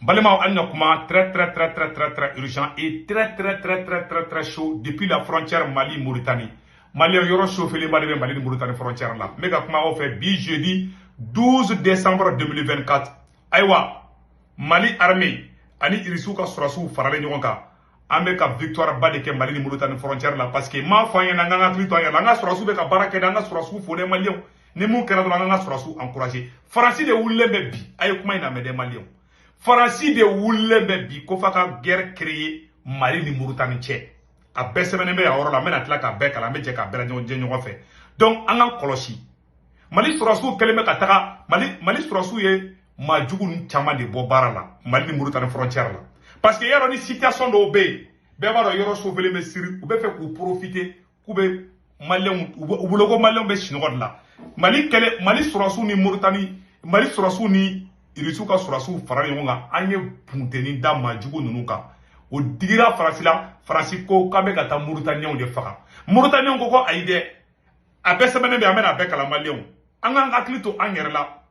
Balema Al-Nakuma, très urgent et très chaud depuis la frontière Mali-Mauritanie. Mali yoro chauffé les Mali-Mauritanie frontière là. Mais comme on fait jeudi 12 décembre 2024. Aïwa, Mali armée, ani Irisuka Surasu farale nyonka. Ameka victoire badeke Mali-Mauritanie frontière là parce que ma fa yana nganga klito yana nga Surasu beka barake nga Surasu fone Malien. Ni mu kera nga Surasu encourager. Franci de wulembe bi ayukuma ina mede Malien. Faransi de wulle bi ko fa ka guerre créer Mali ni Mauritanie tchè a bɛ sɛbɛnnen bɛ ya yɔrɔ la mena tila ka bɛɛ kalan bɛ jɛ ka bɛɛ ɲɔgɔn ɲɔgɔn fɛ donc an ka kɔlɔsi Mali sɔrɔsiw kɛlen bɛ ka taga Mali sɔrɔsiw ye maajugu ninnu caman de bɔ baara la Mali ni Mauritanie frontière la parce que yɔrɔ ni situation dɔw bɛ yen bɛɛ b'a dɔn yɔrɔ chauffelé bɛ siri u bɛ fɛ k'u profiter k'u bɛ Maliens u bolo ko Maliens bɛ sunɔgɔ de la Mali sɔrɔsiw ni Mauritanie Mali sɔrɔsiw ni Irisuka Surasu farale ɲɔgɔn kan an ye punteni da maajugu ninnu kan o digira Faransi la Faransi ko k'an bɛ ka taa Mauritaniens de faga Mauritaniens ko ko ayi dɛ a bɛɛ sɛbɛnnen bɛ an bɛna a bɛɛ kalan Maliens an k'an hakili to an yɛrɛ la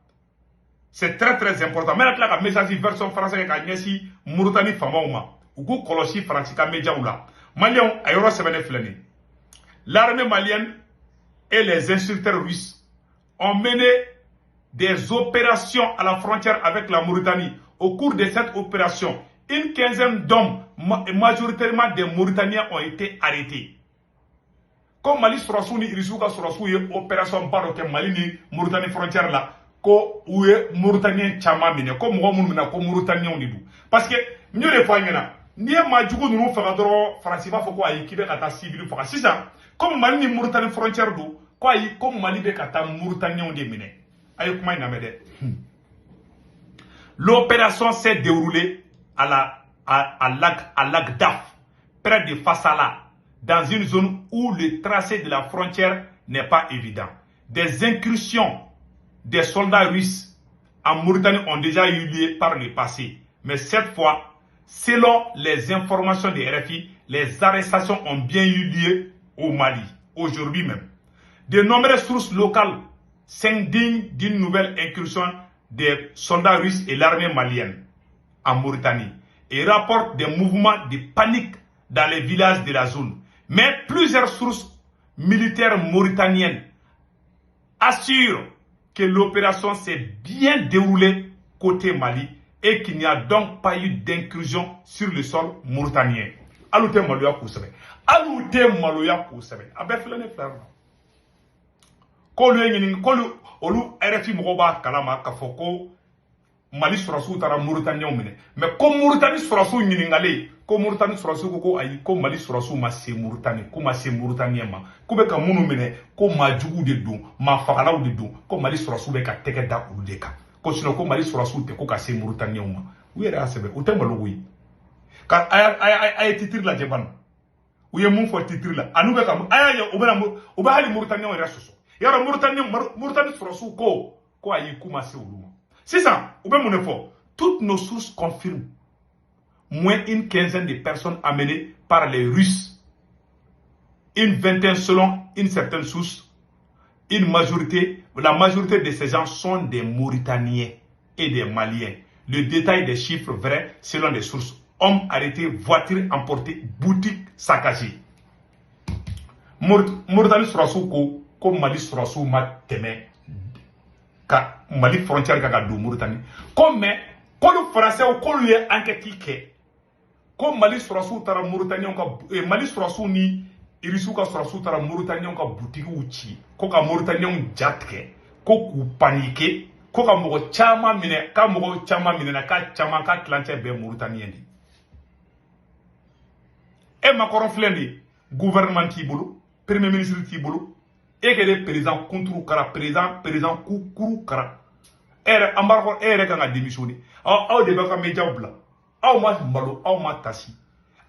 c'est très important n bɛna tila ka message version français ka ɲɛsin Mauritanie faamaw ma u k'u kɔlɔsi Faransi ka médiaw la Maliens a yɔrɔ sɛbɛnnen filɛ nin l'armée malienne et les instructeurs russes ont mené des opérations à la frontière avec la Mauritanie. Au cours de cette opération, une quinzaine d'hommes, majoritairement des Mauritaniens, ont été arrêtés. Comme Mali Surasu ni Irisuka Surasu y opération baroque Mali ni Mauritanie frontière là, ko ouye Mauritanien chama mine, ko mwa muna ko Mauritanien ni du. Parce que mieux les fois y'en ni majugu nous faisons droit Français va faut quoi y qui veut kata civil faut c'est ça. Comme Mali ni Mauritanie frontière du, quoi y comme Mali veut kata Mauritanien de mine. L'opération s'est déroulée à Lagdaf, près de Fassala, dans une zone où le tracé de la frontière n'est pas évident. Des incursions des soldats russes en Mauritanie ont déjà eu lieu par le passé. Mais cette fois, selon les informations des RFI, les arrestations ont bien eu lieu au Mali, aujourd'hui même. De nombreuses sources locales s'indigne d'une nouvelle incursion des soldats russes et l'armée malienne en Mauritanie et rapporte des mouvements de panique dans les villages de la zone. Mais plusieurs sources militaires mauritaniennes assurent que l'opération s'est bien déroulée côté Mali et qu'il n'y a donc pas eu d'incursion sur le sol mauritanien. Aloute Maloya Kousebe. Aloute Maloya Kousebe. Abe flane flare. Olu RFI mɔgɔw kalama k'a fɔ ko Mali sɔrɔsiw taara Mauritaniens minɛ mais ko Mauritanie sɔrɔsiw ɲininkalen ko Mauritanie sɔrɔsiw ko ayi ko Mali sɔrɔsiw ma se Mauritanie ko ma se Mauritaniens ma ko bɛ ka minnu minɛ ko maajuguw de don maafagalaw de don ko Mali sɔrɔsiw bɛ ka tɛgɛ da olu de kan ko sinon ko Mali sɔrɔsiw tɛ ko ka se Mauritaniens ma u yɛrɛ y'a sɛbɛn u tɛ malo koyi ka a ye titre lajɛ bani u ye mun fɔ titre la anu bɛ ka a y'a ye u bɛ hali Mauritaniens yɛrɛ sɔsɔ yara Mauritanie sɔrɔsiw ko ayi kuma se olu ma sisan u bɛ mun de fɔ toutes nos sources confirment moins une quinzaine de personnes amenées par les Russes, une vingtaine selon une certaine source, la majorité de ces gens sont des Mauritaniens et des Maliens. Le détail des chiffres vrais selon les sources: hommes arrêtés, voitures emportées, boutiques saccagées. Mauritanie sɔrɔsiw ko Mali sɔrɔsiw ma tɛmɛ ka Mali frontière ka don Mauritanie ko mais k'olu français k'olu ye enquête kɛ ko Mali sɔrɔsiw taara Mauritaniens ka Mali sɔrɔsiw ni Irisuw ka sɔrɔsiw taara Mauritaniens ka boutiques ci ko ka Mauritaniens jatigɛ ko k'u paniquer ko ka mɔgɔ caman minɛ ka mɔgɔ caman minɛna ka caman ka tilancɛ bɛɛ Mauritaniens de e Macron filɛ de gouvernement t'i bolo premier ministre t'i bolo et que le président Kountourou Kara, président Kourou Kara, embargo, kan ka démissionner. Aw de b'a ka média bla. Aw ma malo, aw ma tasi.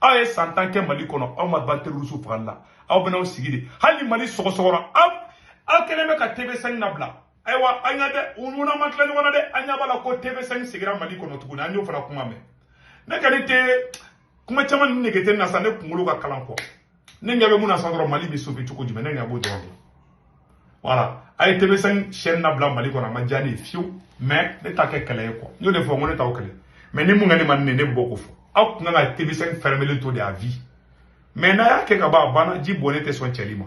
Aw ye santan kɛ Mali kɔnɔ, aw ma ban terroriste fagali la. Aw bɛna aw sigi de. Hali Mali sɔgɔsɔgɔra, aw kɛlen bɛ ka TV5 nabila. Ayiwa, an ɲa dɛ, u nuna ma tila ɲɔgɔn na dɛ. An ɲa b'a la ko TV5 sigira Mali kɔnɔ tuguni, an y'o fana kuma mɛn. Ne kɔni tɛ kuma caman ni nege tɛ na sa ne kunkolo ka kalan kɔ. Ne ɲɛ bɛ mun na sa dɔrɔn Mali bɛ sauver cogo jumɛn, ne ɲɛ b'o dɔrɔn de. Voilà. Aïe TV5 chaîne na blanc Mali qu'on a majani fiu mais ne ta ke kele quoi. Nous le font on est au kele. Mais ne mungani man ne beaucoup fo. Aw nga TV5 fermer le tour de la vie. Mais na ya ke ka ba bana ji bonete son chelima.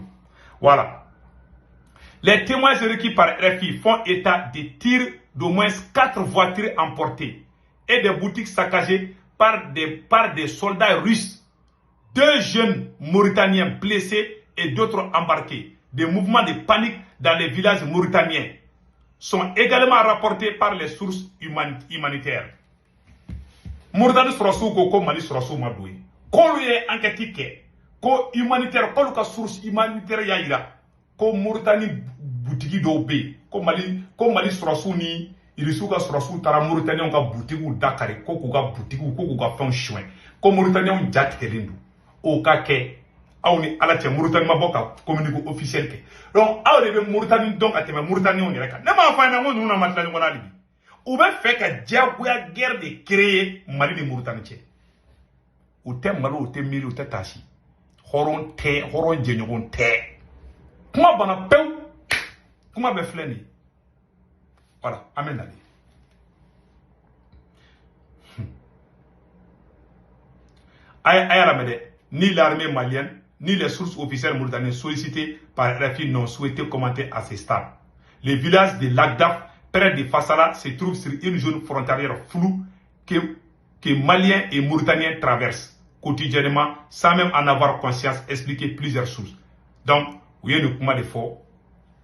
Voilà. Les témoins requis par RFI font état de tirs d'au moins 4 voitures emportées et des boutiques saccagées par des soldats russes. 2 jeunes Mauritaniens blessés et d'autres embarqués. Des mouvements de panique dans les villages mauritaniens sont également rapportés par les sources humanitaires. Mauritanie surasu ko Mali surasu madoui. Ko lu ye enquête ke ko humanitaire ko lu ka source humanitaire ya ira ko Mauritanie boutique do be ko Mali surasu ni irisu ka surasu tara Mauritanie ka boutique Dakar ko ku ka boutique ko ku ka fon chouin ko Mauritanie jattelindu o ka ke awni ala te Mauritanie maboka communiqué officiel ke donc awre be Mauritanie donc atema Mauritanie on reka ne ma fa na ngonu na matla ngona libi ou bien fait que diagoya guerre de créer Mali de Mauritanie. Ou t'es malo, ou t'es mili, ou t'es tachi. Horon djenyogon te. Comment bana peu? Comment be fleni? Voilà, amen ali. Ni l'armée malienne, ni les sources officielles mauritaniennes sollicitées par RFI n'ont souhaité commenter à ce stade. Les villages de Lagdaf près de Fassala se trouve sur une zone frontalière floue que Maliens et Mauritaniens traversent quotidiennement sans même en avoir conscience, expliquer plusieurs sources. Donc, vous voyez le comment de fort,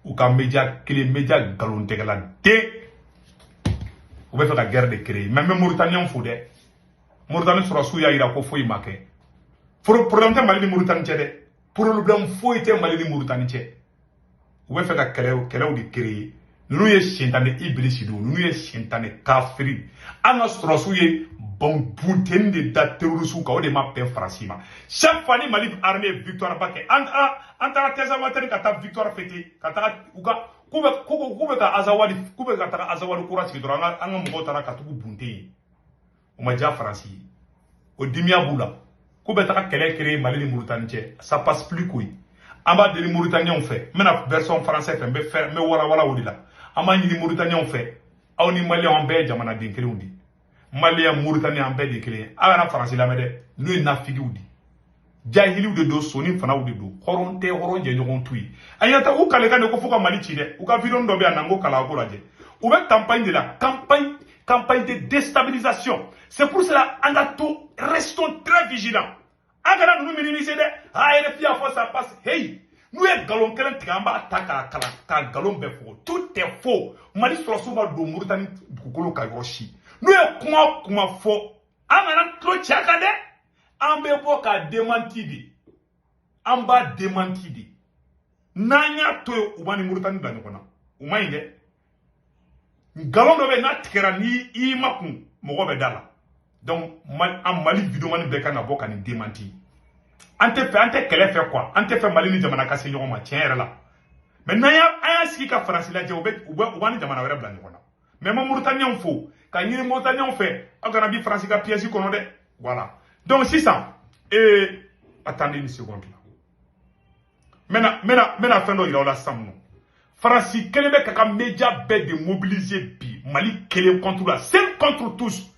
ou quand que les médias galons de la dé, vous pouvez faire la guerre de créer. Même Mauritaniens ont fait. Mauritaniens sera sous Yaïra pour fouiller marqué. Pour le problème de Mali de Mauritanie, pour le problème fouiller de Mali de Mauritanie, vous pouvez faire la guerre de créer. Nous sommes iblisido, nous sommes kafiri. Anga strasuye bon bunten de da terrorisme ka o de ma pen francima. Chaque fois ni Mali armée victoire baké. Anta teza materi kata victoire fêté, kata uga kube ka azawadi, kube ka taka azawadi courage ki anga mbo tara katuku bunte. O ma ja franci. O dimia bula. Kube taka kele créer Mali de Mauritanie, ça passe plus couille. Amba de Mauritanie on fait. Maintenant version française fait me wala odila. Ama ni Mauritaniens fait aw ni Maliens en be jamana den kelen di Maliens Mauritaniens en be de kelen ala français la mede no na figi udi jahili de do soni fana udi do horonte horonje nyogon tui ayata u kale kan ko fuka Mali ci de u ka vidéo ndo be anango kala ko laje ou be campagne de la campagne de déstabilisation. C'est pour cela angato restons très vigilants agara nous minimiser de RFI a fois ça passe hey. Nous sommes galon kelen tigamba ta galon befo. Tout est faux. Mali sera souvent do Mauritanie dukolo ka yoshi. Nous sommes kuma faux. Amana tro chakade. Ambe bo ka démenti. Amba démenti. Nanya to ubani Mauritanie dani kona. Umainde. Galon do be na tikera ni imakun mogo be dala. Donc Mali vidéo mani be kana bo ka ni démenti. Ante kele fait quoi? Ante fait Mali ni jamana kasi nyoko ma tien la. Maintenant aya siki ka France la je ubani jamana wera bla nyoko na. Mais mo Mauritaniens fo, ka ni Mauritaniens fait, agana bi France ka pièce kono de. Voilà. Donc 600 et attendez une seconde là. Maintenant fin do ila la samno. France kele be ka média be de mobiliser bi Mali kele contre la, seul contre tous.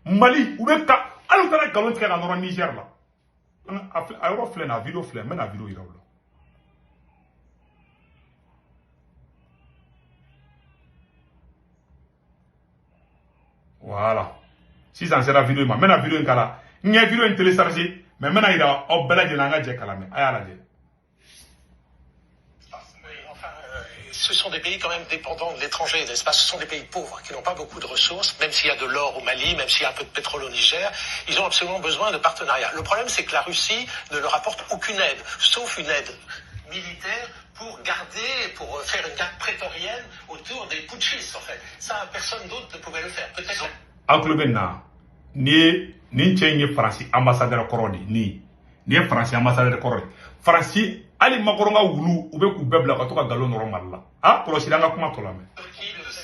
Mali ou be ka alors tara galon tika na Niger là. Aero flè na vidéo flè, mais na vidéo ira wala. Voilà. Si ça sera vidéo ma, mais na vidéo kala. Nye vidéo télécharger, mais maintenant ira o bela de langa je kala me. Aya la je. Ce sont des pays quand même dépendants de l'étranger, n'est-ce pas? Ce sont des pays pauvres qui n'ont pas beaucoup de ressources, même s'il y a de l'or au Mali, même s'il y a un peu de pétrole au Niger, ils ont absolument besoin de partenariats. Le problème, c'est que la Russie ne leur apporte aucune aide, sauf une aide militaire pour garder, pour faire une garde prétorienne autour des putschistes, en fait. Ça, personne d'autre ne pouvait le faire. Peut-être. Aklubena, ni France ambassadeur Korodi, ni France ambassadeur Korodi. France ali makoronga wulu ube ku bebla ka to ka galon normal la ah kolosiranga kuma to la me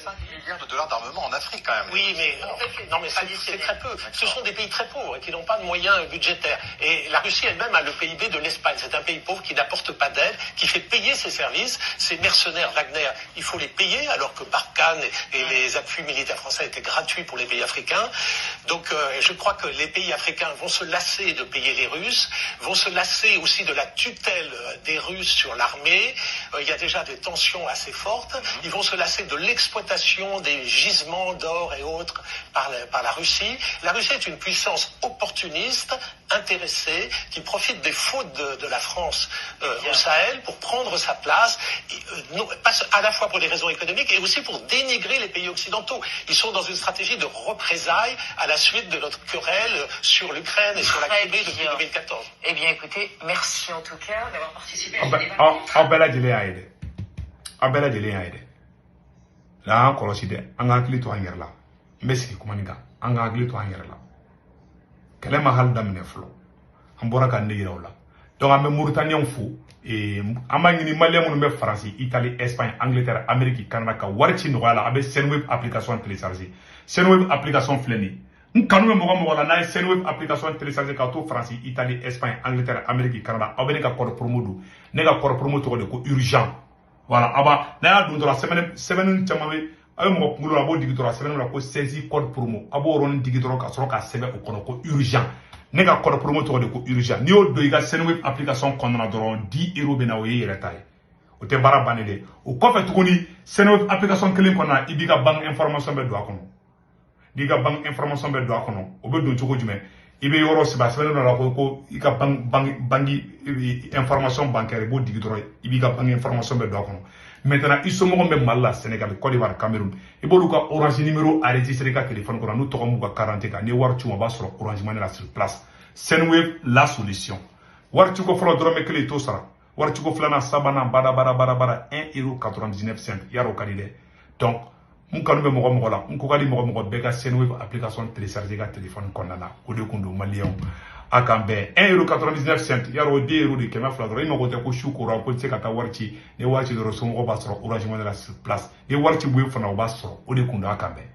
5 milliards de dollars d'armement en Afrique quand même. Oui, mais en fait, non, mais c'est très peu. Ce sont des pays très pauvres qui n'ont pas de moyens budgétaires. Et la Russie elle-même a le PIB de l'Espagne. C'est un pays pauvre qui n'apporte pas d'aide, qui fait payer ses services. Ces mercenaires Wagner, il faut les payer, alors que Barkhane et les appuis militaires français étaient gratuits pour les pays africains. Donc je crois que les pays africains vont se lasser de payer les Russes, vont se lasser aussi de la tutelle des Russes sur l'armée. Il y a déjà des tensions assez fortes. Ils vont se lasser de l'exploitation des gisements d'or et autres par la Russie. La Russie est une puissance opportuniste, intéressée, qui profite des fautes de la France au Sahel pour prendre sa place, à la fois pour des raisons économiques et aussi pour dénigrer les pays occidentaux. Ils sont dans une stratégie de représailles à la suite de notre querelle sur l'Ukraine et sur la Crimée depuis 2014. Eh bien, écoutez, merci en tout cas d'avoir participé à ce débat. Abela Dele Abela Dele la an kɔlɔsi dɛ an ka hakili to an yɛrɛ la n bɛ sigi kuma nin kan an ka hakili to an yɛrɛ la kɛlɛ ma hali daminɛ fɔlɔ an bɔra ka ne yira o la donc an bɛ Mauritaniens fo an b'a ɲini Maliens minnu bɛ Faransi Italie Espagne Angleterre Amérique Canada ka wari ci nɔgɔya la a bɛ Senweb application télécharger Senweb application filɛ nin ye n kanu bɛ mɔgɔ mɔgɔ la n'a ye Senweb application télécharger k'a to Faransi Italie Espagne Angleterre Amérique Canada aw bɛ ne ka code promo don ne ka code promo tɔgɔ de ko urgent. Voilà, aba n'a y'a don dɔrɔn sɛbɛnni caman bɛ a bɛ mɔgɔ kunkolo la a b'o digi dɔrɔn a sɛbɛnni la ko saisie code promo a b'o yɔrɔnin digi dɔrɔn ka sɔrɔ k'a sɛbɛn o kɔnɔ ko urgent ne ka code promo tɔgɔ de ko urgent n'i y'o don i ka Senweb application kɔnɔna na dɔrɔn 10 € bɛ na o ye yɛrɛ ta ye o tɛ baara bannen dɛ o kɔfɛ tuguni Senweb application kelen kɔnɔ na i b'i ka banque information bɛ don a kɔnɔ n'i ka banque information bɛ don a kɔnɔ o bɛ don cogo jumɛn i bɛ yɔrɔ sɛbɛn a sɛbɛnnen dɔ la ko i ka banque information bancaire i b'o digi dɔrɔn i b'i ka banque information bɛ don a kɔnɔ maintenant i somɔgɔw bɛ Mali la Sénégal Côte d'Ivoire Cameroun i b'olu ka orange numéro enregistré i ka téléphone kɔnɔ n'u tɔgɔ m'u ka carte kan n'i ye wari ci u ma o b'a sɔrɔ orange money la sur place Senweb la solution wari ciko fɔlɔ dɔrɔmɛ kelen i t'o sara wari ciko filanan sabanan bada 1,99 € yarɔ o ka di dɛ donc n kanu bɛ mɔgɔ mɔgɔ la n ko ka di mɔgɔ mɔgɔ bɛɛ ka Senweb application télécharger i ka téléphone kɔnɔna na o de kun don Maliens a kan bɛn 1,99 € yarɔ o 2 € de 200 dɔrɔn i mago tɛ ko su kora ko i tɛ se ka taa wari ci ni wari ci dɔrɔn somɔgɔw b'a sɔrɔ orange money la sur place ni wari ci bu ye fana o b'a sɔrɔ o de kun don a kan bɛn